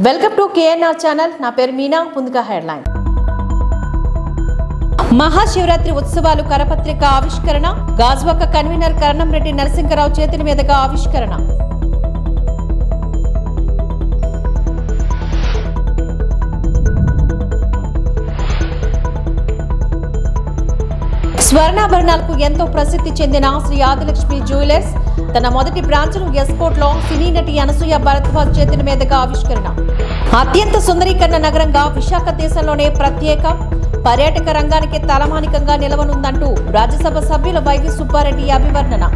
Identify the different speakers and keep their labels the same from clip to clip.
Speaker 1: Welcome to KNR channel. నా పేరు మీనా. ముందుగా హెడ్లైన్. మహాశివరాత్రి ఉత్సవాలు కరపత్రిక ఆవిష్కరణ. గాజువాక కన్వీనర్ కరణంరెడ్డి నరసింహరావు చేతుల మీదుగా ఆవిష్కరణ. స్వర్ణాభరణాలకు ఎంతో ప్రసిద్ధి చెందిన శ్రీ ఆదిలక్ష్మి జ్యువెలర్స్ తన మొదటి బ్రాంచ్ను ఎస్పోర్ట్ లో సినీ నటి అనసూయ భరద్వాజ్ చేతుల మీదుగా ఆవిష్కరణ. అత్యంత సుందరీకరణ నగరంగా విశాఖ దేశంలోనే ప్రత్యేక పర్యాటక రంగానికి తలమానికంగా నిలవనుందంటూ రాజ్యసభ సభ్యులు వైవి సుబ్బారెడ్డి అభివర్ణన.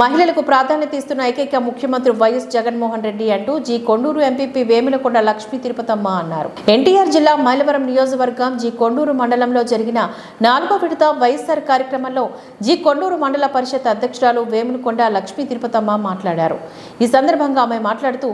Speaker 1: మహిళలకు ప్రాధాన్యత ఇస్తున్న ఏకైక ముఖ్యమంత్రి వైఎస్ జగన్మోహన్ రెడ్డి అంటూ జి కొండూరు ఎంపీపీ వేములకొండ లక్ష్మీ తిరుపతమ్మ అన్నారు. ఎన్టీఆర్ జిల్లా మైలవరం నియోజకవర్గం జి కొండూరు మండలంలో జరిగిన 4వ విడత వైఎస్ఆర్ కార్యక్రమంలో జి కొండూరు మండల పరిషత్ అధ్యక్షురాలు వేములకొండ లక్ష్మీ తిరుపతమ్మ మాట్లాడారు. ఈ సందర్భంగా ఆమె మాట్లాడుతూ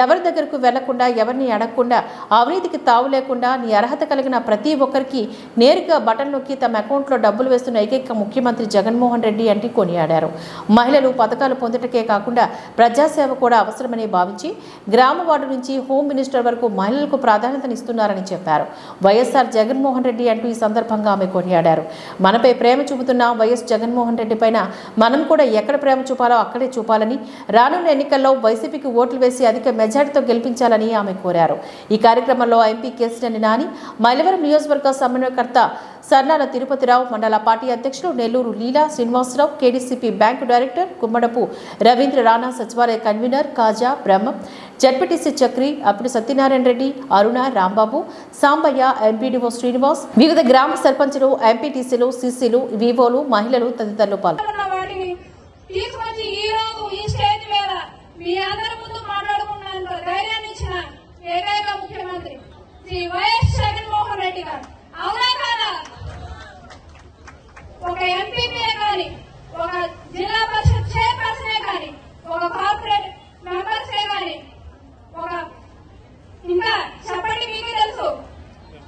Speaker 1: ఎవరి దగ్గరకు వెళ్లకుండా, ఎవరిని అడగకుండా, అవినీతికి తావు లేకుండా నీ అర్హత కలిగిన ప్రతి ఒక్కరికి నేరుగా బటన్ నొక్కి తమ అకౌంట్లో డబ్బులు వేస్తున్న ఏకైక ముఖ్యమంత్రి జగన్మోహన్ రెడ్డి అంటూ కొనియాడారు. మహిళలు పథకాలు పొందటకే కాకుండా ప్రజాసేవ కూడా అవసరమని భావించి గ్రామ వార్డు నుంచి హోమ్ మినిస్టర్ వరకు మహిళలకు ప్రాధాన్యతనిస్తున్నారని చెప్పారు. వైఎస్ఆర్ జగన్మోహన్ రెడ్డి అంటూ ఈ సందర్భంగా ఆమె కొనియాడారు. మనపై ప్రేమ చూపుతున్న వైఎస్ జగన్మోహన్ రెడ్డి పైన మనం కూడా ఎక్కడ ప్రేమ చూపాలో అక్కడే చూపాలని, రానున్న ఎన్నికల్లో వైసీపీకి ఓట్లు వేసి అధిక మెజార్టీతో గెలిపించాలని ఆమె కోరారు. ఈ కార్యక్రమంలో ఎంపీ కేసినేని నాని, మైలవరం నియోజకవర్గ సమన్వయకర్త సర్నాల తిరుపతిరావు, మండల పార్టీ అధ్యక్షులు నెల్లూరు లీలా శ్రీనివాసరావు, కేడీసీపీ బ్యాంకు డైరెక్టర్ గుమ్మడపు రవీంద్ర రాణా, సచివాలయ కన్వీనర్ కాజా బ్రహ్మం, జడ్పీటీసీ చక్రి, అప్పుడు సత్యనారాయణ రెడ్డి, అరుణ, రాంబాబు, సాంబయ్య, ఎంపీడీఓ శ్రీనివాస్, వివిధ గ్రామ సర్పంచులు, ఎంపీటీసీలు, సీసీలు, వివోలు, మహిళలు తదితరులు పాల్గొన్నారు.
Speaker 2: ఒక ఎంపీపీ కానీ, ఒక జిల్లా పరిషత్ చైర్పర్సనే కానీ, ఒక కార్పొరేట్ మెంబర్సే కానీ, ఒక ఇంకా చెప్పండి మీకు తెలుసు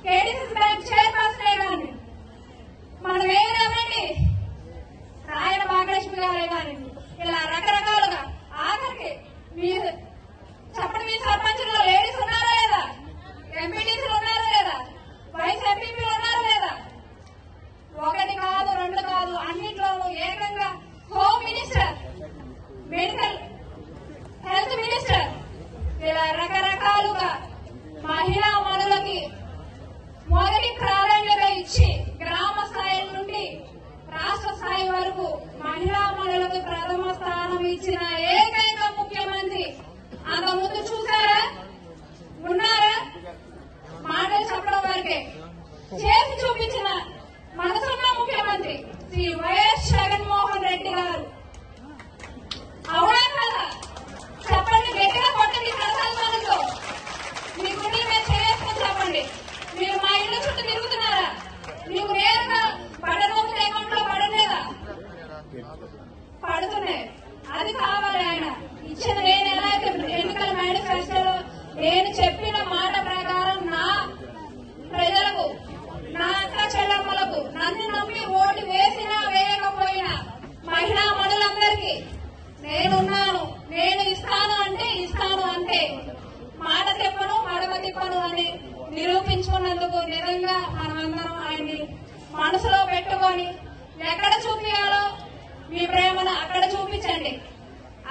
Speaker 2: కేడీసీ బ్యాంక్ చైర్పర్సనే కానీ, మనం ఏమండి రాయల భాగ్యలక్ష్మి గారే కానీ, ఇలా రకరకాలుగా ఆఖరికి మీరు చెప్పండి, మీ సర్పంచుల్లో లేడీస్ ఉన్నారా లేదా, ఎంపీటీసీలు ఉన్నారా లేదా, వైస్ ఎంపీపీలు ఉన్నారా లేదా, ఒకటి కాదు రెండు కాదు అన్నింటిలోనూ ఏకంగా home minister, medical health minister, ఇలా రకరకాలుగా మహిళా మనులకి మొదటి ప్రాధాన్యత ఇచ్చి గ్రామ స్థాయి నుండి రాష్ట్ర స్థాయి వరకు మహిళా మనులకు ప్రథమ స్థానం ఇచ్చిన ఏకైక ముఖ్యమంత్రి అంత ముందు చూసారా, ఉన్నారా? మాటలు చెప్పడం వరకే, చేసి చూపించిన మనసున్న ముఖ్యమంత్రి శ్రీ వైఎస్ జగన్మోహన్ రెడ్డి గారు. అవునా కదా? చెప్పండి, గట్టిగా కొట్టండి కరతాళాలతో. మీ గుండె మీద చేసుకొని చెప్పండి. మీరు మా ఇల్లు చుట్టూ తిరుగుతున్నారా? మీకు నేరుగా బటన్ నొక్కితే అకౌంట్లో పడలేదా? పడుతున్నాయి. అది కావాలి. ఆయన ఇచ్చిన నేను ఎలా అయితే ఎన్నికల మేనిఫెస్టోలో నేను చెప్పిన మాట ప్రకారం నా ప్రజలకు, నా అక్క చెల్లమ్మలకు, నన్ను నమ్మి ఓటు వేసినా వేయకపోయినా మహిళా మనులందరికీ నేనున్నాను, నేను ఇస్తాను అంటే ఇస్తాను అంతే, మాట తిప్పను మడమ తిప్పను అని నిరూపించుకున్నందుకు నిజంగా మనమందరం ఆయన్ని మనసులో పెట్టుకొని ఎక్కడ చూపించాలో మీ ప్రేమను అక్కడ చూపించండి.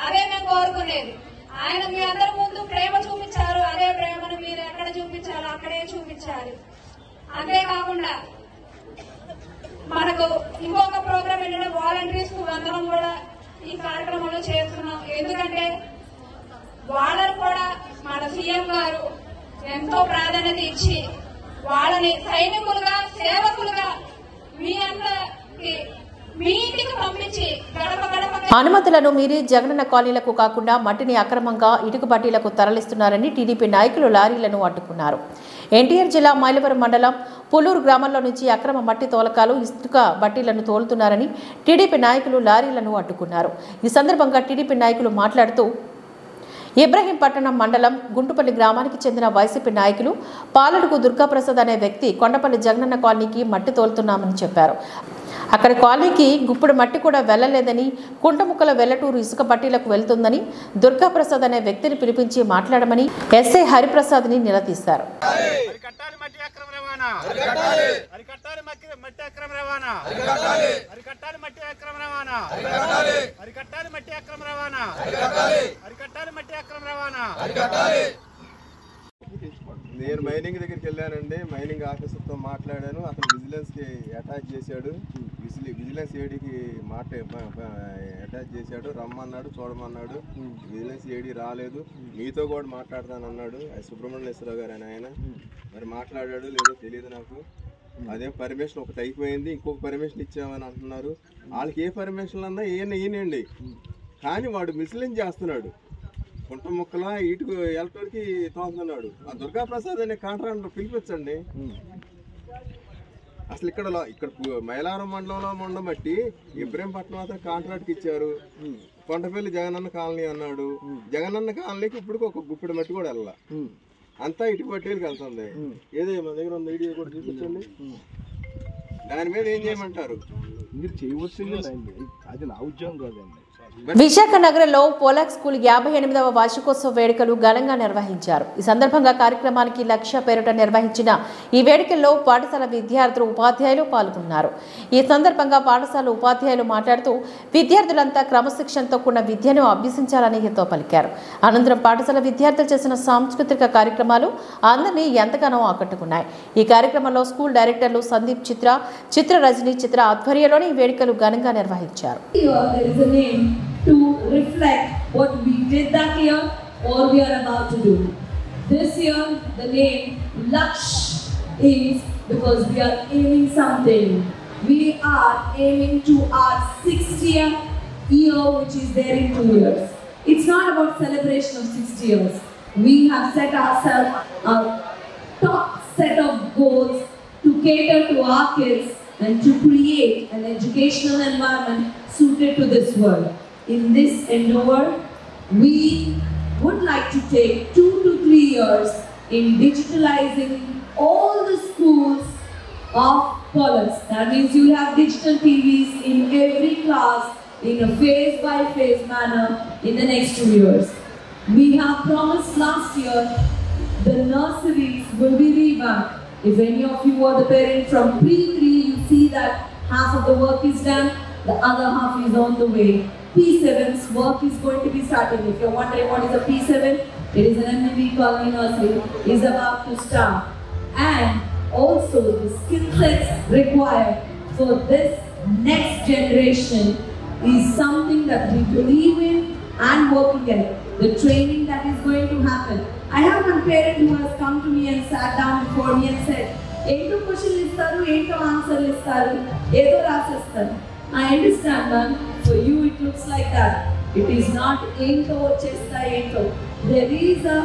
Speaker 2: అదే మేము కోరుకునేది. ఆయన మీ అందరి ముందు ప్రేమ చూపించారు, అదే ప్రేమను మీరు ఎక్కడ చూపించాలో అక్కడే చూపించాలి. అంతేకాకుండా మనకు ఇంకొక ప్రోగ్రామ్ ఏంటంటే వాలంటీర్స్ కు వందనం కూడా ఈ కార్యక్రమంలో చేస్తున్నాం. ఎందుకంటే వాళ్ళని కూడా మన సీఎం గారు ఎంతో ప్రాధాన్యత ఇచ్చి వాళ్ళని సైనికులుగా, సేవకులుగా మీ అందరికి మీ ఇంటికి పంపించి గడప గడప
Speaker 1: అనుమతులను మీరి జగనన్న కాలనీలకు కాకుండా మట్టిని అక్రమంగా ఇటుక బట్టీలకు తరలిస్తున్నారని టీడీపీ నాయకులు లారీలను అడ్డుకున్నారు. ఎన్టీఆర్ జిల్లా మైలవరం మండలం పుల్లూరు గ్రామంలో నుంచి అక్రమ మట్టి తోలకాలు, ఇసుక బట్టీలను తోలుతున్నారని టీడీపీ నాయకులు లారీలను అడ్డుకున్నారు. ఈ సందర్భంగా టీడీపీ నాయకులు మాట్లాడుతూ ఇబ్రహీంపట్నం మండలం గుంటుపల్లి గ్రామానికి చెందిన వైసీపీ నాయకులు పాలడుగు దుర్గాప్రసాద్ అనే వ్యక్తి కొండపల్లి జగనన్న కాలనీకి మట్టి తోలుతున్నామని చెప్పారు. అక్కడ కాలనీకి గుప్పుడు మట్టి కూడా వెళ్లలేదని, కుంటముక్కల వెల్లటూరు ఇసుక పట్టీలకు వెళ్తుందని దుర్గాప్రసాద్ అనే వ్యక్తిని పిలిపించి మాట్లాడమని ఎస్ఐ హరిప్రసాద్ని నిలదీశారు.
Speaker 3: నేను మైనింగ్ దగ్గరికి వెళ్ళానండి. మైనింగ్ ఆఫీసర్తో మాట్లాడాను. అతను విజిలెన్స్కి అటాచ్ చేశాడు. విజిలెన్స్ ఏడీకి అటాచ్ చేశాడు. రమ్మన్నాడు, చూడమన్నాడు. విజిలెన్స్ ఏడీ రాలేదు. మీతో కూడా మాట్లాడతానన్నాడు. సుబ్రహ్మణ్యేశ్వరరావు గారు అని ఆయన. మరి మాట్లాడాడు లేదో తెలియదు నాకు. అదే పర్మిషన్ ఒకటి అయిపోయింది, ఇంకొక పర్మిషన్ ఇచ్చామని అంటున్నారు. వాళ్ళకి ఏ పర్మిషన్ అన్నా ఈయనండి. కానీ వాడు మిస్లీన్ చేస్తున్నాడు. కుంట ముక్కల ఇటుకు ఎలక్టోర్కి తోస్తున్నాడు. ఆ దుర్గాప్రసాద్ అనే కాంట్రాక్టర్ పిలిపించండి. అసలు ఇక్కడ మైలారం మండలంలో ఉండబట్టి ఇబ్రహీంపట్నం అతను కాంట్రాక్ట్కి ఇచ్చారు. కొండపల్లి జగనన్న కాలనీ అన్నాడు. జగనన్న కాలనీకి ఇప్పుడు ఒక గుప్పిడి మట్టి కూడా వెళ్ళాల. అంతా ఇటుకు పట్టేకి వెళ్తుంది. ఏదో మన దగ్గర ఉన్న వీడియో కూడా చూపించండి. దాని మీద ఏం చేయమంటారు?
Speaker 4: మీరు చేయవలసింది అది నా ఉద్యోగం కాదండి.
Speaker 1: విశాఖ నగరంలో పోలాక్ స్కూల్ 58వ వార్షికోత్సవ వేడుకలు ఘనంగా నిర్వహించారు. ఈ సందర్భంగా కార్యక్రమానికి లక్ష్య పేరిట నిర్వహించిన ఈ వేడుకల్లో పాఠశాల విద్యార్థులు, ఉపాధ్యాయులు పాల్గొన్నారు. ఈ సందర్భంగా పాఠశాల ఉపాధ్యాయులు మాట్లాడుతూ విద్యార్థులంతా క్రమశిక్షణతో కూడిన విద్యను అభ్యసించాలని హితో పలికారు. అనంతరం పాఠశాల విద్యార్థులు చేసిన సాంస్కృతిక కార్యక్రమాలు అందరినీ ఎంతగానో ఆకట్టుకున్నాయి. ఈ కార్యక్రమంలో స్కూల్ డైరెక్టర్లు సందీప్, చిత్ర రజని చిత్ర ఆధ్వర్యంలోని ఈ వేడుకలు ఘనంగా నిర్వహించారు.
Speaker 5: To reflect what we did that year or we are about to do. This year the name Laksh is because we are aiming something. We are aiming to our 60th year, which is there in 2 years. It's not about celebration of 60 years. We have set ourselves a top set of goals to cater to our kids and to create an educational environment suited to this world. In this endeavor, we would like to take 2 to 3 years in digitalizing all the schools of college. That means you will have digital TVs in every class in a phase-by-phase manner in the next 2 years. We have promised last year the nurseries will be revamped. If any of you are the parent from pre-3, you see that half of the work is done, the other half is on the way. P7's work is going to be starting. If you're wondering what is a P7, it is an MNV colony nursery, is about to start. And also the skill sets required for this next generation is something that we believe in and working at. The training that is going to happen. I have one parent who has come to me and sat down before me and said, "Ento question istaru, ento answer istaru, edo rasestaru." I understand, ma'am. For you it looks like that. It is not ento chesta ento. There is a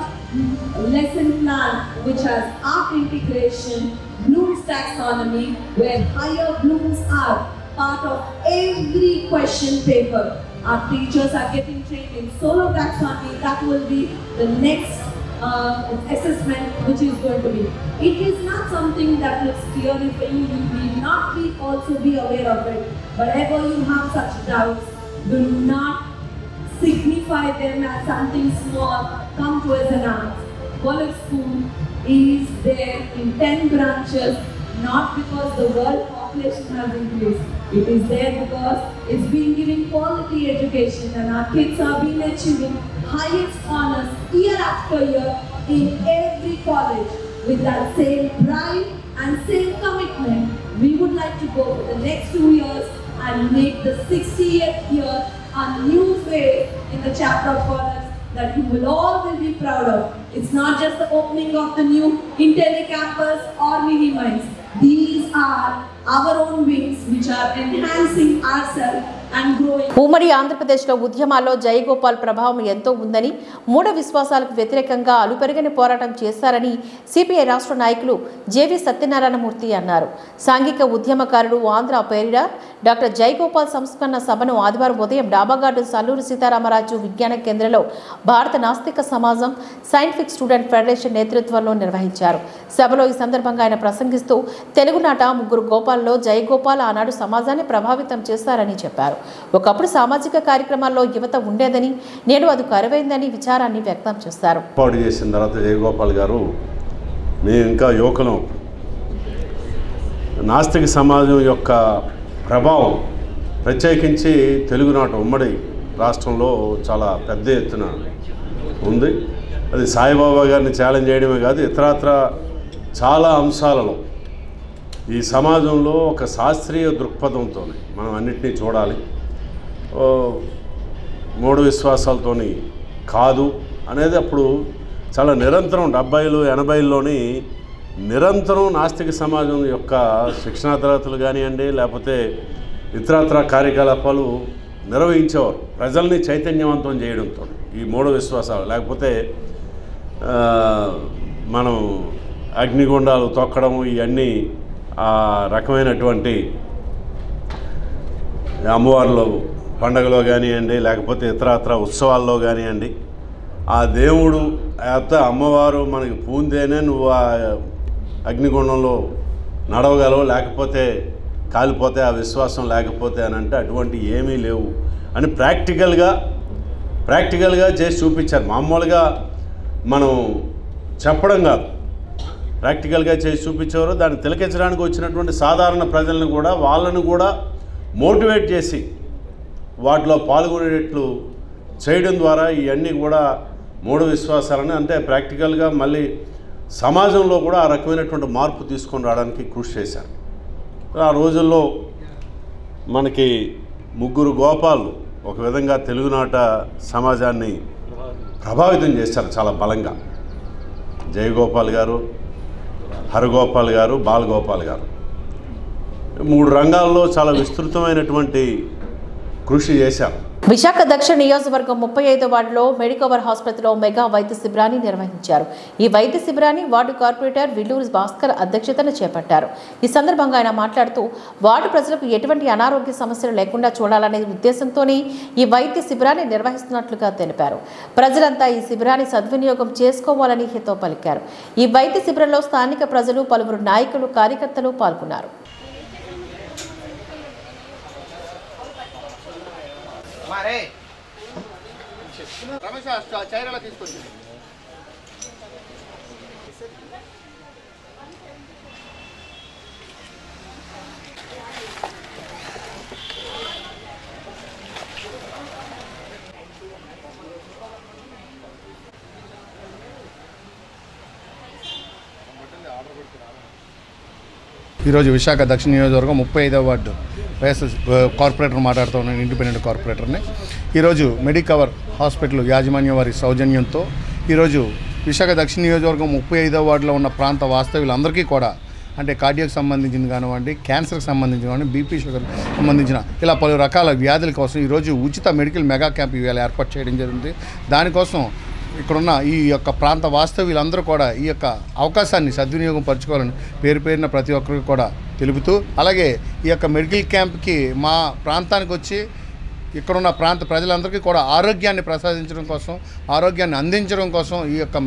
Speaker 5: lesson plan which has art integration, Bloom's taxonomy, where higher Blooms are part of every question paper. Our teachers are getting trained in solo taxonomy. That will be the next assessment which is going to be. It is not something that looks clearly for you. You need not also be aware of it. Whenever you have such doubts, do not signify them as something small. Come to us and ask. College school is there in 10 branches, not because the world population has increased. It is there because it's been giving quality education and our kids are being achieving highest honors year after year in every college with that same pride and same commitment. We would like to go for the next 2 years and make the 60th year a new phase in the chapter of college that you will all be proud of. It's not just the opening of the new Intelli campus or Mini Minds. These are our own wings which are enhancing ourselves and growing.
Speaker 1: ఉమ్మడి ఆంధ్రప్రదేశ్లో ఉద్యమాల్లో జయగోపాల్ ప్రభావం ఎంతో ఉందని, మూఢ విశ్వాసాలకు వ్యతిరేకంగా అలుపెరగని పోరాటం చేశారని సిపిఐ రాష్ట్ర నాయకులు జేవి సత్యనారాయణమూర్తి అన్నారు. సాంఘిక ఉద్యమకారుడు ఆంధ్ర పేరిట డాక్టర్ జయగోపాల్ సంస్మరణ సభను ఆదివారం ఉదయం డాబాగార్డు సల్లూరు సీతారామరాజు విజ్ఞాన కేంద్రంలో భారత నాస్తిక సమాజం, సైంటిఫిక్ స్టూడెంట్ ఫెడరేషన్ నేతృత్వంలో నిర్వహించారు. సభలో ఈ సందర్భంగా ఆయన ప్రసంగిస్తూ తెలుగునాట ముగ్గురు గోపాల్లో జయగోపాల్ ఆనాడు సమాజాన్ని ప్రభావితం చేశారని చెప్పారు. ఒకప్పుడు సామాజిక కార్యక్రమాల్లో యువత ఉండేదని, నేడు అది కరువైందని విచారాన్ని వ్యక్తం చేశారు.
Speaker 6: ఏర్పాటు చేసిన తర్వాత జయగోపాల్ గారు, మేము ఇంకా యువకులం, నాస్తిక సమాజం యొక్క ప్రభావం ప్రత్యేకించి తెలుగునాట ఉమ్మడి రాష్ట్రంలో చాలా పెద్ద ఎత్తున ఉంది. అది సాయిబాబా గారిని ఛాలెంజ్ చేయడమే కాదు, ఇతరత్ర చాలా అంశాలలో ఈ సమాజంలో ఒక శాస్త్రీయ దృక్పథంతో మనం అన్నిటినీ చూడాలి. మూఢ విశ్వాసాలతో కాదు అనేది అప్పుడు చాలా నిరంతరం 70లు 80ల్లోని నిరంతరం నాస్తిక సమాజం యొక్క శిక్షణా తరగతులు కానివ్వండి, లేకపోతే ఇతరత్ర కార్యకలాపాలు నిర్వహించేవారు ప్రజల్ని చైతన్యవంతం చేయడంతో. ఈ మూఢ విశ్వాసాలు లేకపోతే మనం అగ్నిగుండాలు తొక్కడం, ఇవన్నీ ఆ రకమైనటువంటి అమ్మవార్లు పండుగలో కానివ్వండి, లేకపోతే ఇతరత్ర ఉత్సవాల్లో కానివ్వండి, ఆ దేవుడు అమ్మవారు మనకి పూందేనే నువ్వు ఆ అగ్నిగుండంలో నడవగలవు, లేకపోతే కాలిపోతే ఆ విశ్వాసం లేకపోతే అని అంటే అటువంటి ఏమీ లేవు అని ప్రాక్టికల్గా చేసి చూపించారు. మామూలుగా మనం చెప్పడం కాదు, ప్రాక్టికల్గా చేసి చూపించేవారు. దాన్ని తిలకించడానికి వచ్చినటువంటి సాధారణ ప్రజలను కూడా, వాళ్ళను కూడా మోటివేట్ చేసి వాటిలో పాల్గొనేటట్లు చేయడం ద్వారా ఇవన్నీ కూడా మూఢ విశ్వాసాలని అంటే ప్రాక్టికల్గా మళ్ళీ సమాజంలో కూడా ఆ రకమైనటువంటి మార్పు తీసుకొని రావడానికి కృషి చేశారు. ఆ రోజుల్లో మనకి ముగ్గురు గోపాలు ఒక విధంగా తెలుగునాట సమాజాన్ని ప్రభావితం చేశారు చాలా బలంగా. జయగోపాల్ గారు, హరగోపాల్ గారు, బాలగోపాల్ గారు 3 రంగాల్లో చాలా విస్తృతమైనటువంటి కృషి చేశారు.
Speaker 1: విశాఖ దక్షిణ నియోజకవర్గం 35వ వార్డులో మెడికవర్ హాస్పిటల్లో మెగా వైద్య శిబిరాన్ని నిర్వహించారు. ఈ వైద్య శిబిరాన్ని వార్డు కార్పొరేటర్ విల్లూరి భాస్కర్ అధ్యక్షతన చేపట్టారు. ఈ సందర్భంగా ఆయన మాట్లాడుతూ, వార్డు ప్రజలకు ఎటువంటి అనారోగ్య సమస్యలు లేకుండా చూడాలనే ఉద్దేశంతోనే ఈ వైద్య శిబిరాన్ని నిర్వహిస్తున్నట్లుగా తెలిపారు. ప్రజలంతా ఈ శిబిరాన్ని సద్వినియోగం చేసుకోవాలని హితవు పలికారు. ఈ వైద్య శిబిరంలో స్థానిక ప్రజలు, పలువురు నాయకులు, కార్యకర్తలు పాల్గొన్నారు.
Speaker 7: ఈరోజు విశాఖ దక్షిణ నియోజకవర్గం 35వ వార్డు వైఎస్ఆర్ కార్పొరేటర్ మాట్లాడుతూ ఉన్నాను, ఇండిపెండెంట్ కార్పొరేటర్ని. ఈరోజు మెడికవర్ హాస్పిటల్ యాజమాన్యం వారి సౌజన్యంతో ఈరోజు విశాఖ దక్షిణ నియోజకవర్గం 35వ వార్డులో ఉన్న ప్రాంత వాస్తవ్యులందరికీ కూడా, అంటే కార్డియాకి సంబంధించింది కానివ్వండి, క్యాన్సర్కి సంబంధించిన కానివ్వండి, బీపీ షుగర్ సంబంధించిన ఇలా పలు రకాల వ్యాధుల కోసం ఈరోజు ఉచిత మెడికల్ మెగా క్యాంప్ ఇవాళ ఏర్పాటు చేయడం జరిగింది. దానికోసం ఇక్కడున్న ఈ యొక్క ప్రాంత వాస్తవ్యులందరూ కూడా ఈ యొక్క అవకాశాన్ని సద్వినియోగం పరచుకోవాలని పేరున ప్రతి ఒక్కరికి కూడా తెలుపుతూ, అలాగే ఈ యొక్క మెడికల్ క్యాంప్కి మా ప్రాంతానికి వచ్చి ఇక్కడున్న ప్రాంత ప్రజలందరికీ కూడా ఆరోగ్యాన్ని ప్రసాదించడం కోసం, ఆరోగ్యాన్ని అందించడం కోసం ఈ యొక్క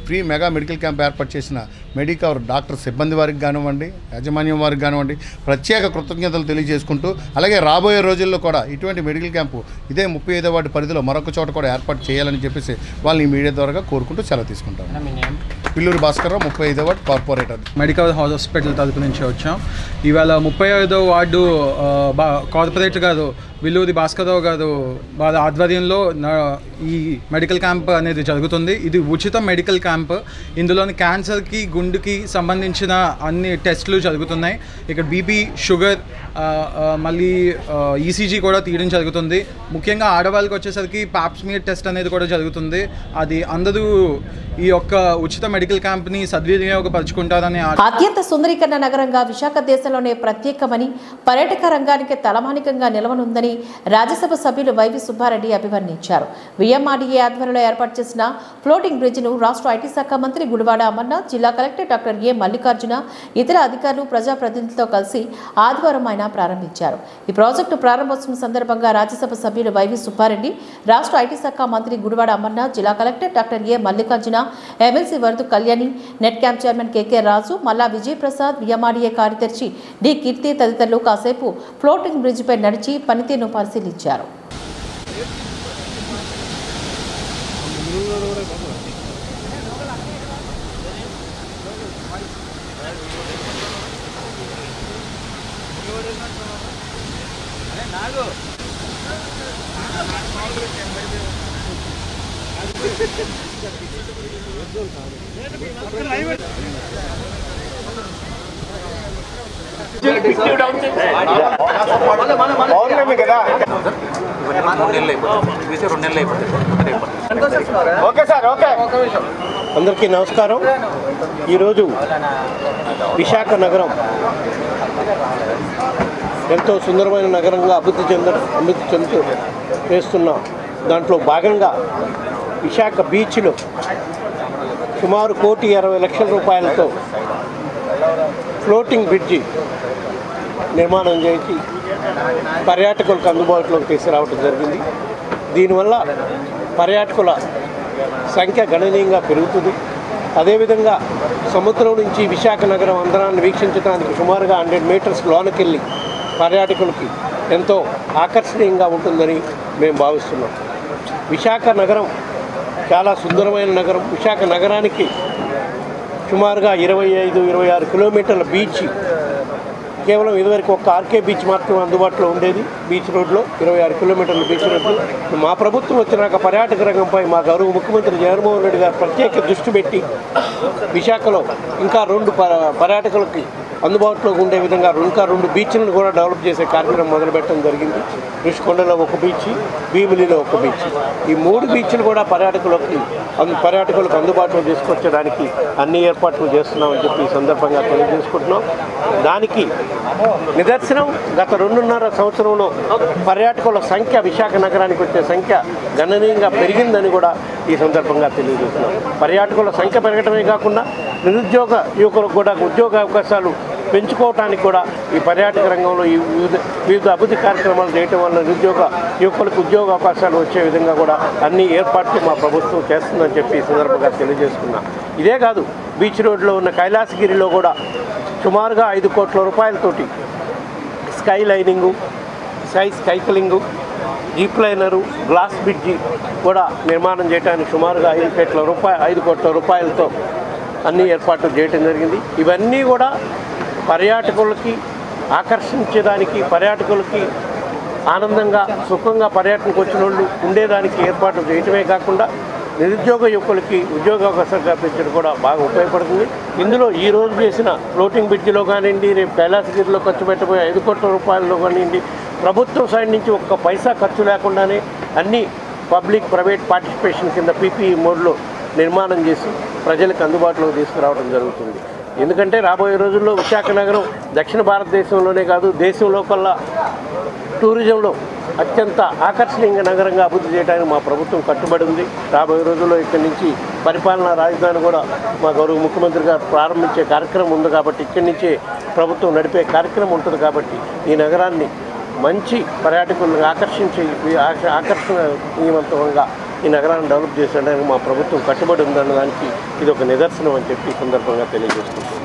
Speaker 7: ఫ్రీ మెగా మెడికల్ క్యాంప్ ఏర్పాటు చేసిన మెడికవర్ డాక్టర్ సిబ్బంది వారికి కానివ్వండి, యాజమాన్యం వారికి కానివ్వండి ప్రత్యేక కృతజ్ఞతలు తెలియజేసుకుంటూ, అలాగే రాబోయే రోజుల్లో కూడా ఇటువంటి మెడికల్ క్యాంపు ఇదే 35వ వార్డు పరిధిలో మరొక చోట కూడా ఏర్పాటు చేయాలని చెప్పేసి వాళ్ళని ఈ మీడియా ద్వారా కోరుకుంటూ సెలవు తీసుకుంటాం. విల్లూరి భాస్కర్, 35వ వార్డు కార్పొరేటర్.
Speaker 8: మెడికల్ హాస్పిటల్ తరపు నుంచి వచ్చాం. ఇవాళ 35వ వార్డు కార్పొరేటర్ గారు విల్లూరి భాస్కర్రావు గారు వాళ్ళ ఆధ్వర్యంలో ఈ మెడికల్ క్యాంప్ అనేది జరుగుతుంది. ఇది ఉచిత మెడికల్ క్యాంప్. ఇందులోని క్యాన్సర్కి, గుండెకి సంబంధించిన అన్ని టెస్టులు జరుగుతున్నాయి. ఇక్కడ బీపీ, షుగర్, మళ్ళీ ఈసీజీ కూడా తీయడం జరుగుతుంది. ముఖ్యంగా ఆడవాళ్ళకి వచ్చేసరికి పాప్స్మియర్ టెస్ట్ అనేది కూడా జరుగుతుంది. అది అందరూ ఈ యొక్క ఉచిత మెడికల్ క్యాంప్ని సద్వినియోగపరుచుకుంటారని.
Speaker 1: అత్యంత సుందరీకరణ నగరంగా విశాఖ దేశంలోనే ప్రత్యేకమని, పర్యాటక రంగానికి తలమానికంగా నిలవనుందని ఉందని రాజ్యసభ సభ్యులు వైవి సుబ్బారెడ్డి అభివర్ణించారు. విఎంఆర్డీఏ ఆధ్వర్యంలో ఏర్పాటు చేసిన ఫ్లోటింగ్ బ్రిడ్జిను రాష్ట్ర ఐటీ శాఖ మంత్రి గుడివాడ అమర్నాథ్, జిల్లా కలెక్టర్ డాక్టర్ ఏ మల్లికార్జున, ఇతర అధికారులు, ప్రజాప్రతినిధులతో కలిసి ఆదివారం ఆయన ప్రారంభించారు. ఈ ప్రాజెక్టు ప్రారంభోత్సవం సందర్భంగా రాజ్యసభ సభ్యులు వైవి సుబ్బారెడ్డి, రాష్ట్ర ఐటీ శాఖ మంత్రి గుడివాడ అమర్నాథ్, జిల్లా collector doctor A Mallikarjuna, MLC Varadu Kalyani, NEDCAP chairman KK Raju, Malla Vijayaprasad, VMRDA కార్యదర్శి డి కీర్తి తదితరులు కాసేపు ఫ్లోటింగ్ బ్రిడ్జ్ పై నడిచి పనితీరును పరిశీలించారు.
Speaker 9: అందరికీ నమస్కారం. ఈరోజు విశాఖ నగరం ఎంతో సుందరమైన నగరంగా అభివృద్ధి చెందుతూ చేస్తున్న దాంట్లో భాగంగా విశాఖ బీచ్లో సుమారు 1,60,00,000 రూపాయలతో ఫ్లోటింగ్ బ్రిడ్జి నిర్మాణం చేసి పర్యాటకులకు అందుబాటులోకి తీసుకురావడం జరిగింది. దీనివల్ల పర్యాటకుల సంఖ్య గణనీయంగా పెరుగుతుంది. అదేవిధంగా సముద్రం నుంచి విశాఖ నగరం అందరాన్ని వీక్షించడానికి సుమారుగా 100 మీటర్స్ లోనకెళ్ళి పర్యాటకులకి ఎంతో ఆకర్షణీయంగా ఉంటుందని మేము భావిస్తున్నాం. విశాఖ నగరం చాలా సుందరమైన నగరం. విశాఖ నగరానికి సుమారుగా 25-26 కిలోమీటర్ల బీచ్, కేవలం ఇదివరకు ఒక ఆర్కే బీచ్ మాత్రమే అందుబాటులో ఉండేది. బీచ్ రోడ్లో 26 కిలోమీటర్ల బీచ్ రోడ్లు. మా ప్రభుత్వం వచ్చినాక పర్యాటక రంగంపై మా గౌరవ ముఖ్యమంత్రి జగన్మోహన్ రెడ్డి గారు ప్రత్యేక దృష్టి పెట్టి విశాఖలో ఇంకా 2 పర్యాటకులకి అందుబాటులో ఉండే విధంగా ఇంకా 2 బీచ్లను కూడా డెవలప్ చేసే కార్యక్రమం మొదలుపెట్టడం జరిగింది. ఋషికొండలో ఒక బీచ్, భీమిలిలో ఒక బీచ్. ఈ 3 బీచ్లు కూడా పర్యాటకులకు అందుబాటులో తీసుకొచ్చడానికి అన్ని ఏర్పాట్లు చేస్తున్నామని చెప్పి ఈ సందర్భంగా తెలియజేసుకుంటున్నాం. దానికి నిదర్శనం గత 2.5 సంవత్సరంలో పర్యాటకుల సంఖ్య, విశాఖ నగరానికి వచ్చే సంఖ్య గణనీయంగా పెరిగిందని కూడా ఈ సందర్భంగా తెలియజేస్తున్నాం. పర్యాటకుల సంఖ్య పెరగడమే కాకుండా నిరుద్యోగ యువకులకు కూడా ఉద్యోగ అవకాశాలు పెంచుకోవడానికి కూడా ఈ పర్యాటక రంగంలో ఈ వివిధ అభివృద్ధి కార్యక్రమాలు చేయటం వల్ల నిరుద్యోగ యువకులకు ఉద్యోగ అవకాశాలు వచ్చే విధంగా కూడా అన్ని ఏర్పాట్లు మా ప్రభుత్వం చేస్తుందని చెప్పి ఈ సందర్భంగా తెలియజేసుకున్నాం. ఇదే కాదు, బీచ్ రోడ్లో ఉన్న కైలాసగిరిలో కూడా సుమారుగా 5 కోట్ల రూపాయలతోటి sky lining, cycling, zip liner, glass bridge కూడా నిర్మాణం చేయడానికి సుమారుగా 5 కోట్ల రూపాయలతో అన్ని ఏర్పాట్లు చేయడం జరిగింది. ఇవన్నీ కూడా పర్యాటకులకి ఆకర్షించడానికి, పర్యాటకులకి ఆనందంగా సుఖంగా పర్యటనకు వచ్చిన వాళ్ళు ఉండేదానికి ఏర్పాట్లు చేయటమే కాకుండా నిరుద్యోగ యువకులకి ఉద్యోగ అవకాశాలు కల్పించడం కూడా బాగా ఉపయోగపడుతుంది. ఇందులో ఈరోజు చేసిన ఫ్లోటింగ్ బ్రిడ్జిలో కానివ్వండి, రేపు కైలాసగిరిలో ఖర్చు పెట్టబోయే 5 కోట్ల రూపాయల్లో కానివ్వండి, ప్రభుత్వం సైడ్ నుంచి ఒక్క పైసా ఖర్చు లేకుండానే అన్ని పబ్లిక్ ప్రైవేట్ పార్టిసిపేషన్ కింద పీపీఈ మోడ్లో నిర్మాణం చేసి ప్రజలకు అందుబాటులోకి తీసుకురావడం జరుగుతుంది. ఎందుకంటే రాబోయే రోజుల్లో విశాఖ నగరం దక్షిణ భారతదేశంలోనే కాదు, దేశం లోపల టూరిజంలో అత్యంత ఆకర్షణీయంగా నగరంగా అభివృద్ధి చేయడానికి మా ప్రభుత్వం కట్టుబడి ఉంది. రాబోయే రోజుల్లో ఇక్కడి నుంచి పరిపాలనా రాజధాని కూడా మా గౌరవ ముఖ్యమంత్రి గారు ప్రారంభించే కార్యక్రమం ఉంది కాబట్టి, ఇక్కడి నుంచే ప్రభుత్వం నడిపే కార్యక్రమం ఉంటుంది కాబట్టి ఈ నగరాన్ని మంచి పర్యాటకులను ఆకర్షణీయవంతంగా ఈ నగరాన్ని డెవలప్ చేసేయడానికి మా ప్రభుత్వం కట్టుబడి ఉందన్న దానికి ఇది ఒక నిదర్శనం అని చెప్పి ఈ సందర్భంగా తెలియజేస్తున్నాం.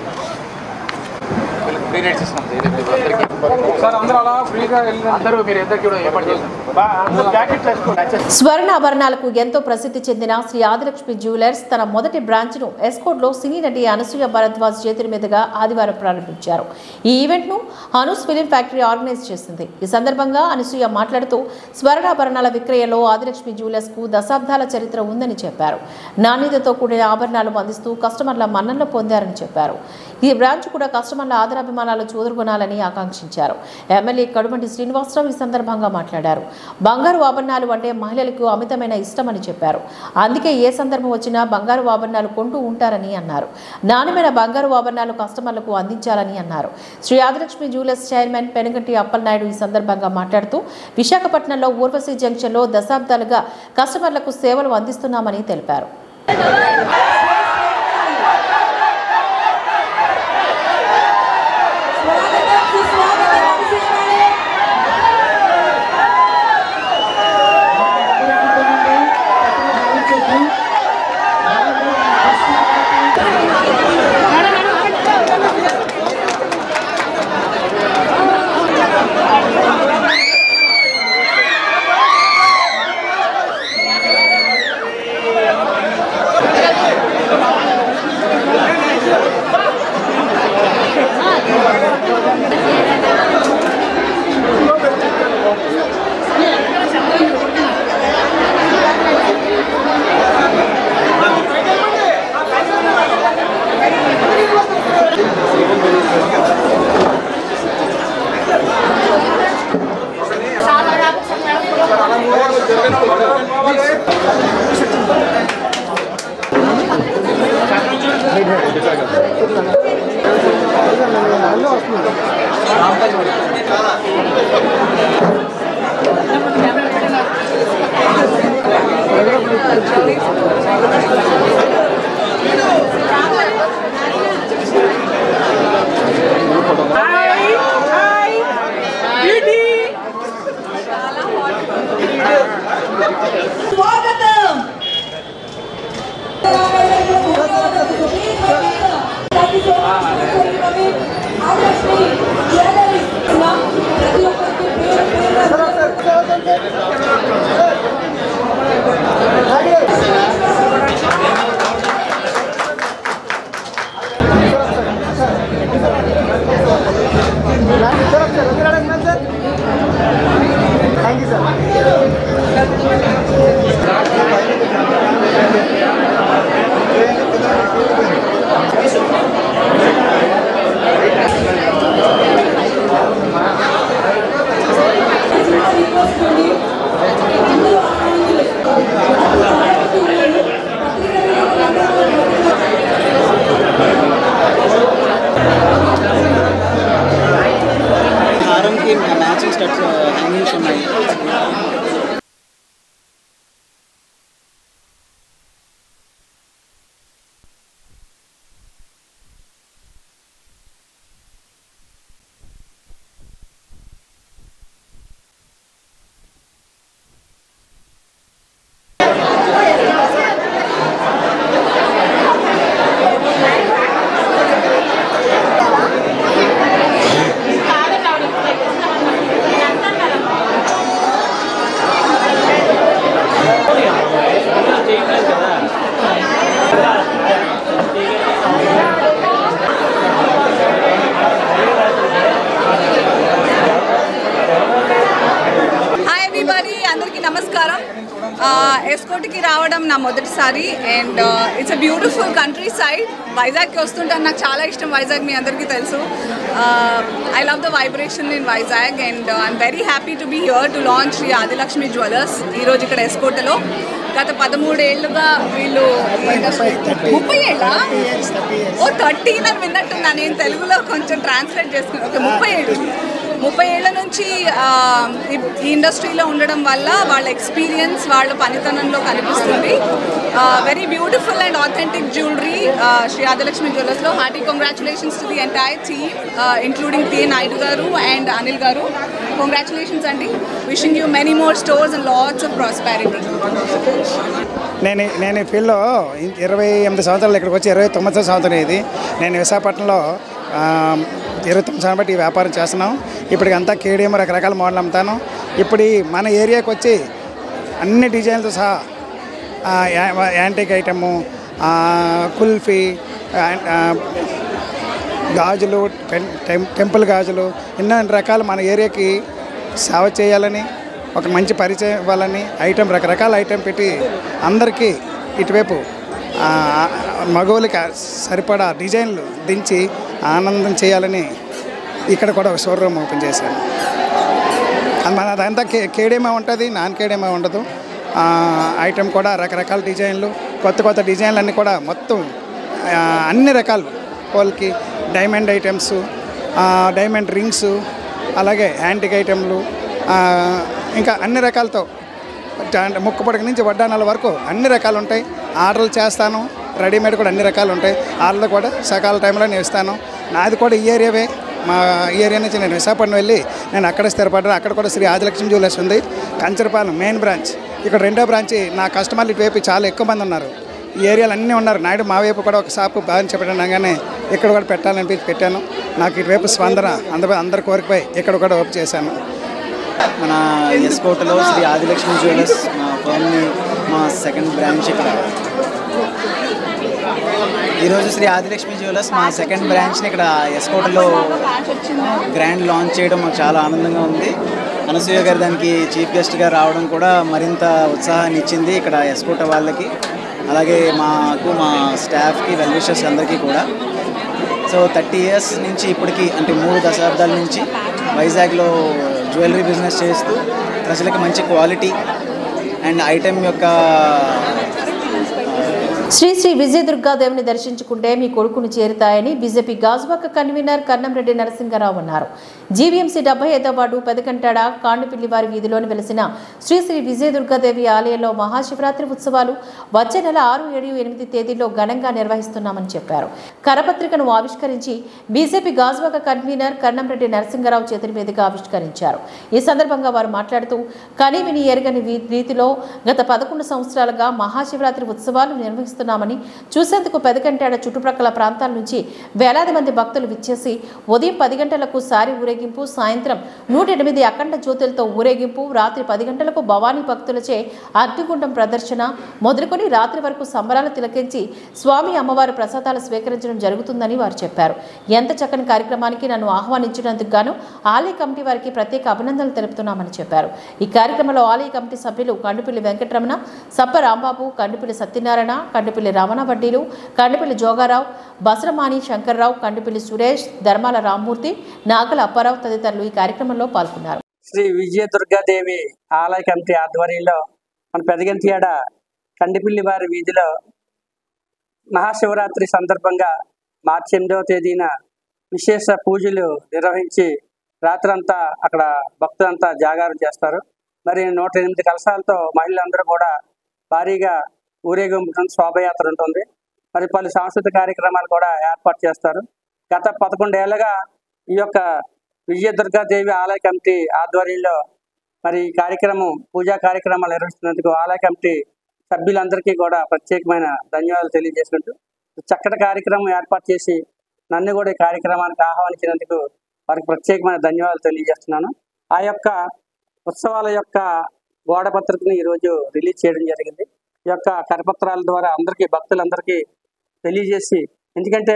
Speaker 1: స్వర్ణాభరణాలకు ఎంతో ప్రసిద్ధి చెందిన శ్రీ ఆదిలక్ష్మి జ్యువెలర్స్ తన మొదటి బ్రాంచ్ను ఎస్కోట్లో సినీ నటి అనసూయ భరద్వాజ్ చేతుల మీదుగా ఆదివారం ప్రారంభించారు. ఈ ఈవెంట్ను అనూస్ ఫిలిం ఫ్యాక్టరీ ఆర్గనైజ్ చేసింది. ఈ సందర్భంగా అనసూయ మాట్లాడుతూ స్వర్ణాభరణాల విక్రయంలో ఆదిలక్ష్మి జ్యువెలర్స్కు దశాబ్దాల చరిత్ర ఉందని చెప్పారు. నాణ్యతతో కూడిన ఆభరణాలు అందిస్తూ కస్టమర్ల మన్ననలు పొందారని చెప్పారు. ఈ బ్రాంచ్ కూడా కస్టమర్ల ఆదరాభిమానాలు చూదరుగొనాలని ఆకాంక్షించారు. ఎమ్మెల్యే కడుమంటి శ్రీనివాసరావు ఈ సందర్భంగా మాట్లాడారు. బంగారు ఆభరణాలు అంటే మహిళలకు అమితమైన ఇష్టమని చెప్పారు. అందుకే ఏ సందర్భం వచ్చినా బంగారు ఆభరణాలు కొంటూ ఉంటారని అన్నారు. నాణ్యమైన బంగారు ఆభరణాలు కస్టమర్లకు అందించాలని అన్నారు. శ్రీ ఆదిలక్ష్మి జ్యువెలర్స్ చైర్మన్ పెనుగంటి అప్పలనాయుడు ఈ సందర్భంగా మాట్లాడుతూ విశాఖపట్నంలో ఊర్వశి జంక్షన్లో దశాబ్దాలుగా కస్టమర్లకు సేవలు అందిస్తున్నామని తెలిపారు.
Speaker 10: ఎస్కోట్కి రావడం నా మొదటిసారి and it's a beautiful countryside. వైజాగ్కి వస్తుంటాను, నాకు చాలా ఇష్టం వైజాగ్, మీ అందరికీ తెలుసు. I love the vibration in Vizag and I'm very happy to be here to launch Shri Adilakshmi Jewellers ఈరోజు ఇక్కడ ఎస్కోటలో. గత 13 ఏళ్ళుగా వీళ్ళు 30 ఏళ్ళ 30 అని విన్నట్టున్నా, నేను తెలుగులో కొంచెం ట్రాన్స్లేట్ చేసుకున్నాను. ఓకే, 30 ఏళ్ళ నుంచి ఈ ఇండస్ట్రీలో ఉండడం వల్ల వాళ్ళ ఎక్స్పీరియన్స్ వాళ్ళ పనితనంలో కనిపిస్తుంది. Very beautiful and authentic jewellery Shri Adilakshmi జ్యువెలర్స్లో. Hearty congratulations to the entire team including T Naidu గారు అండ్ అనిల్ గారు. కంగ్రాచులేషన్స్ అండి. Wishing you many more stores and lots of prosperity.
Speaker 11: నేను ఈ ఫీల్డ్లో 28 సంవత్సరాలు, ఇక్కడికి వచ్చి 29 సంవత్సరం ఇది. నేను విశాఖపట్నంలో 29 సంవత్సరాలు బట్టి ఈ వ్యాపారం చేస్తున్నాం. ఇప్పటికి అంతా కేడిఎం రకరకాల మోడల్ అమ్ముతాను. ఇప్పుడు మన ఏరియాకి వచ్చి అన్ని డిజైన్లతో సహా యాంటిక్ ఐటము, కుల్ఫీ, గాజులు, టెంపుల్ గాజులు, ఎన్నో రకాలు మన ఏరియాకి సేవ చేయాలని, ఒక మంచి పరిచయం ఇవ్వాలని ఐటెం, రకరకాల ఐటెం పెట్టి అందరికీ ఇటువైపు మగవులకి సరిపడా డిజైన్లు దించి ఆనందం చేయాలని ఇక్కడ కూడా ఒక షోరూమ్ ఓపెన్ చేశాను. మనదంతా కేడీఎంఏ ఉంటుంది, నాన్ కేడీఎంఏ ఉండదు. ఐటెం కూడా రకరకాల డిజైన్లు, కొత్త కొత్త డిజైన్లు అన్నీ కూడా మొత్తం అన్ని రకాలు వాళ్ళకి డైమండ్ ఐటమ్స్, డైమండ్ రింగ్స్, అలాగే యాంటిక్ ఐటెంలు, ఇంకా అన్ని రకాలతో ముక్కు పొడక నుంచి వడ్డానాల వరకు అన్ని రకాలు ఉంటాయి. ఆర్డర్లు చేస్తాను, రెడీమేడ్ కూడా అన్ని రకాలు ఉంటాయి. ఆర్డర్లు కూడా సకాల టైంలో నేను ఇస్తాను. నాది కూడా ఈ ఏరియావే, మా ఈ ఏరియా నుంచి నేను విశాఖపట్నం వెళ్ళి నేను అక్కడ స్థిరపడ్డాను. అక్కడ కూడా శ్రీ ఆదిలక్ష్మి జ్యువెలర్స్ ఉంది, కంచరపాలెం మెయిన్ బ్రాంచ్. ఇక్కడ రెండో బ్రాంచ్ నా కస్టమర్లు ఇటువైపు చాలా ఎక్కువ మంది ఉన్నారు. ఈ ఏరియాలో అన్నీ ఉన్నారు. నాయుడు మా వైపు కూడా ఒక షాపు బాగా చెప్పాను, కానీ ఇక్కడ కూడా పెట్టాలనిపించి పెట్టాను. నాకు ఇటువైపు స్పందన అందరి కోరికపై ఇక్కడ కూడా ఓపెన్ చేశాను.
Speaker 12: మన ఎస్కోటలో శ్రీ ఆదిలక్ష్మి జ్యువెలర్స్ మా ఫర్మ్ని మా సెకండ్ బ్రాంచ్ ఇక్కడ. ఈరోజు శ్రీ ఆదిలక్ష్మి జ్యువెలర్స్ మా సెకండ్ బ్రాంచ్ని ఇక్కడ ఎస్కోటలో గ్రాండ్ లాంచ్ చేయడం మాకు చాలా ఆనందంగా ఉంది. అనసూయ గారు దానికి చీఫ్ గెస్ట్గా రావడం కూడా మరింత ఉత్సాహాన్ని ఇచ్చింది ఇక్కడ ఎస్కోట వాళ్ళకి, అలాగే మాకు మా స్టాఫ్కి, వెల్ విషర్స్ అందరికీ కూడా. సో 30 years నుంచి ఇప్పటికీ, అంటే 3 దశాబ్దాల నుంచి వైజాగ్లో జ్యువెలరీ బిజినెస్ చేస్తూ ప్రజలకు మంచి క్వాలిటీ అండ్ ఐటెం యొక్క
Speaker 1: శ్రీ శ్రీ విజయదుర్గాదేవిని దర్శించుకుంటే మీ కొడుకును చేరుతాయని బీజేపీ గాజువాక కన్వీనర్ కన్నంరెడ్డి నరసింహారావు అన్నారు. జీవీఎంసీ 75వ వార్డు పెదకంటాడ కాండిపిల్లి వారి వీధిలోని వెలిసిన శ్రీ శ్రీ విజయదుర్గాదేవి ఆలయంలో మహాశివరాత్రి ఉత్సవాలు వచ్చే నెల 6, 7, 8 తేదీల్లో ఘనంగా నిర్వహిస్తున్నామని చెప్పారు. కరపత్రికను ఆవిష్కరించి బీజేపీ గాజువాక కన్వీనర్ కన్నంరెడ్డి నరసింహారావు చేతుల మీదుగా ఆవిష్కరించారు. ఈ సందర్భంగా వారు మాట్లాడుతూ కనీవిని ఎరగని రీతిలో గత 11 సంవత్సరాలుగా మహాశివరాత్రి ఉత్సవాలు నిర్వహిస్తున్నారు చూసేందుకు పెదకంటాడ చుట్టుప్రక్కల ప్రాంతాల నుంచి వేలాది మంది భక్తులు విచ్చేసి ఉదయం 10 గంటలకు సారి ఊరేగింపు, సాయంత్రం 108 అఖండ జ్యోతులతో ఊరేగింపు, రాత్రి 10 గంటలకు భవానీ భక్తులచే అగ్నిగుండం ప్రదర్శన మొదలుకొని రాత్రి వరకు సంబరాలు తిలకించి స్వామి అమ్మవారి ప్రసాదాలు స్వీకరించడం జరుగుతుందని వారు చెప్పారు. ఎంత చక్కని కార్యక్రమానికి నన్ను ఆహ్వానించినందుకు గాను ఆలయ కమిటీ వారికి ప్రత్యేక అభినందనలు తెలుపుతున్నామని చెప్పారు. ఈ కార్యక్రమంలో ఆలయ కమిటీ సభ్యులు కండుపిల్లి వెంకటరమణ, సప్ప రాంబాబు, కండుపిల్లి సత్యనారాయణ, కండుపిల్లి రమణ వడ్డీలు, కండుపిల్లి జోగారావు, బసరమాని శంకర్రావు, కండుపిల్లి సురేష్, ధర్మాల రామ్మూర్తి, నాగల అప్పారావు తదితరులు ఈ కార్యక్రమంలో పాల్గొన్నారు.
Speaker 13: శ్రీ విజయదుర్గాదేవి ఆలయ కమిటీ ఆధ్వర్యంలో మన పెదగంటియాడ కండిపిల్లి వారి వీధిలో మహాశివరాత్రి సందర్భంగా మార్చి 8వ తేదీన విశేష పూజలు నిర్వహించి రాత్రంతా అక్కడ భక్తులంతా జాగారం చేస్తారు. మరి 108 కలశాలతో మహిళలందరూ కూడా భారీగా ఊరేగింపు శోభయాత్ర ఉంటుంది. మరి పలు సాంస్కృతిక కార్యక్రమాలు కూడా ఏర్పాటు చేస్తారు. గత 11 ఏళ్లుగా ఈ యొక్క విజయదుర్గాదేవి ఆలయ కమిటీ ఆధ్వర్యంలో మరి ఈ కార్యక్రమం, పూజా కార్యక్రమాలు నిర్వహిస్తున్నందుకు ఆలయ కమిటీ సభ్యులందరికీ కూడా ప్రత్యేకమైన ధన్యవాదాలు తెలియజేసుకుంటూ చక్కటి కార్యక్రమం ఏర్పాటు చేసి నన్ను కూడా ఈ కార్యక్రమానికి ఆహ్వానించినందుకు వారికి ప్రత్యేకమైన ధన్యవాదాలు తెలియజేస్తున్నాను. ఆ యొక్క ఉత్సవాల యొక్క గోడ పత్రికను ఈరోజు రిలీజ్ చేయడం జరిగింది. ఈ యొక్క కరపత్రాల ద్వారా అందరికీ, భక్తులందరికీ తెలియజేసి, ఎందుకంటే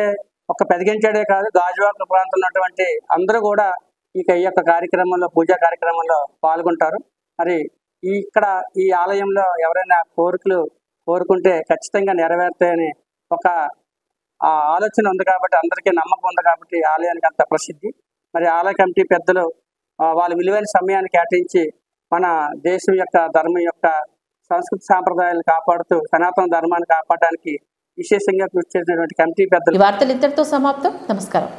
Speaker 13: ఒక పెదగంటాడే కాదు, గాజువాక ప్రాంతం ఉన్నటువంటి అందరూ కూడా ఈ యొక్క కార్యక్రమంలో, పూజా కార్యక్రమంలో పాల్గొంటారు. మరి ఇక్కడ ఈ ఆలయంలో ఎవరైనా కోరికలు కోరుకుంటే ఖచ్చితంగా నెరవేరుతాయని ఒక ఆలోచన ఉంది కాబట్టి, అందరికీ నమ్మకం ఉంది కాబట్టి ఆలయానికి అంత ప్రసిద్ధి. మరి ఆలయ కమిటీ పెద్దలు వాళ్ళ విలువైన సమయాన్ని కేటాయించి మన దేశం యొక్క, ధర్మం యొక్క సంస్కృతి సాంప్రదాయాలను కాపాడుతూ సనాతన ధర్మాన్ని కాపాడడానికి విశేషంగా కృషి చేసినటువంటి కమిటీ పెద్దలు.
Speaker 1: ఈ వార్తలు ఇంతటితో సమాప్తం. నమస్కారం.